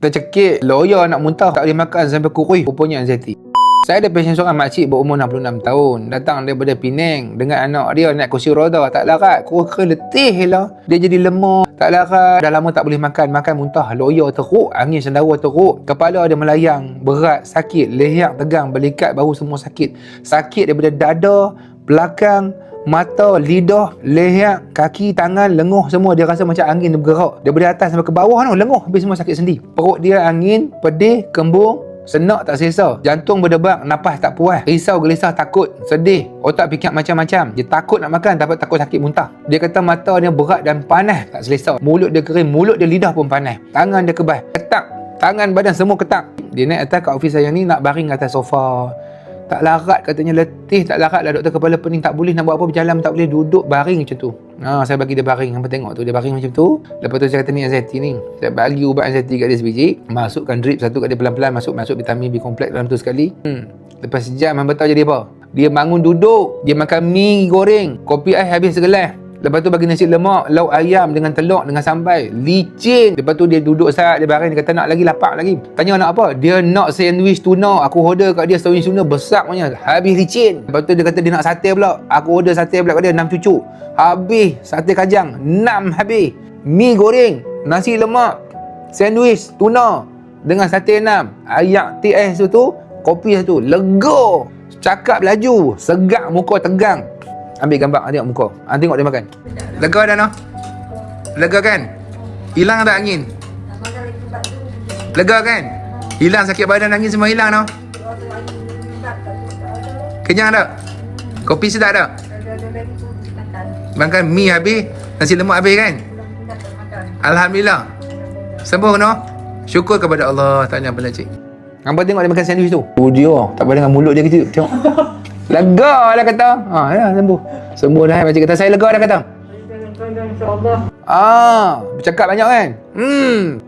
Tercekik, lawyer nak muntah, tak boleh makan sampai kurui. Rupanya anxiety. Saya ada pasien seorang makcik berumur 66 tahun. Datang daripada Penang dengan anak dia naik kursi roda. Tak larat. Kurus letih lah. Dia jadi lemah. Tak larat. Dah lama tak boleh makan. Makan muntah. Loya teruk. Angin sendawa teruk. Kepala dia melayang. Berat. Sakit. Leher tegang. Belikat bahu semua sakit. Sakit daripada dada, belakang, mata, lidah, leher, kaki, tangan, lenguh semua. Dia rasa macam angin bergerak. Daripada atas sampai ke bawah tu, lenguh. Habis semua sakit sendi. Perut dia angin, pedih, kembung. Senak tak selesa, jantung berdebar, napas tak puas, risau, gelisah, takut, sedih, otak fikir macam-macam. Dia takut nak makan tapi takut sakit muntah. Dia kata mata dia berat dan panas, tak selesa. Mulut dia kering, mulut dia, lidah pun panas. Tangan dia kebas, ketak, tangan badan semua ketak. Dia naik atas kat ofis saya ni nak baring atas sofa. Tak larat katanya, letih, tak larat lah doktor, kepala pening, tak boleh nak buat apa, berjalan tak boleh, duduk baring macam tu. Saya bagi dia baring, hampa tengok tu, dia baring macam tu. Lepas tu saya kata ni anxiety ni, saya bagi ubat anxiety kat dia sebiji, masukkan drip satu kat dia pelan-pelan, masuk vitamin B kompleks dalam tu sekali. Lepas sejam hampa tahu jadi apa? Dia bangun duduk, dia makan mi goreng, kopi ais habis segelas. Lepas tu bagi nasi lemak, lauk ayam dengan telur dengan sambal. Licin. Lepas tu dia duduk saat dia baring, dia kata nak lagi, lapar lagi. Tanya nak apa? Dia nak sandwich tuna. Aku order kat dia sandwich tuna besar punya. Habis licin. Lepas tu dia kata dia nak sate pula. Aku order sate pula kat dia 6 cucuk. Habis sate kajang 6 habis. Mi goreng, nasi lemak, sandwich tuna dengan sate 6. Ayak teh ais tu, kopi satu. Lega. Cakap laju, segak muka tegang. Ambil gambar, tengok muka. Tengok dia makan. Lega dah no? Lega kan? Hilang tak angin? Lega kan? Hilang sakit badan, angin semua hilang no? Kenyang tak? Kopi sedap tak? Makan mi habis, nasi lemak habis kan? Alhamdulillah. Sembuh no? Syukur kepada Allah. Tanya apa cik? Nampak tengok dia makan sandwich tu. Oh dia, tak boleh dengan mulut dia gitu. Tengok. Lega dah kata. Ya, sembuh. Sembuh dah macam kata. Saya lega dah kata. Bercakap banyak kan?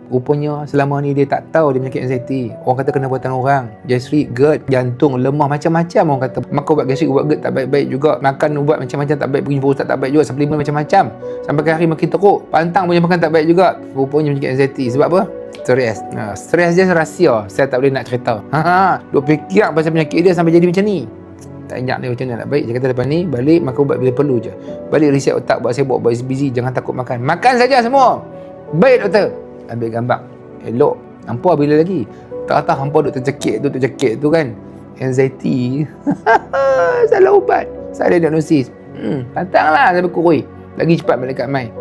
Rupanya selama ni dia tak tahu dia penyakit anxiety. Orang kata kena buatan orang. Gastrik, GERD, jantung, lemah, macam-macam orang kata. Makan ubat gastrik, ubat GERD tak baik-baik juga. Makan ubat macam-macam tak baik. Pergi jumpa ustaz tak baik juga. Suplemen macam-macam. Sampai ke hari makin teruk. Pantang punya makan tak baik juga. Rupanya penyakit anxiety. Sebab apa? Stres. Stres dia rahsia. Saya tak boleh nak cerita. Duk fikir pasal penyakit dia sampai jadi macam ni. Tak ingat dia macam mana nak baik. Dia kata lepas ni balik makan ubat bila perlu je. Balik reset otak, buat sibuk, buat busy. Jangan takut makan. Makan saja semua. Baik doktor. Ambil gambar. Elok. Hampa bila lagi? Tak tahu hampa duk tercekik tu kan. Anxiety. Salah ubat. Salah diagnosis. Pantanglah sampai kurui. Lagi cepat balik kat mai.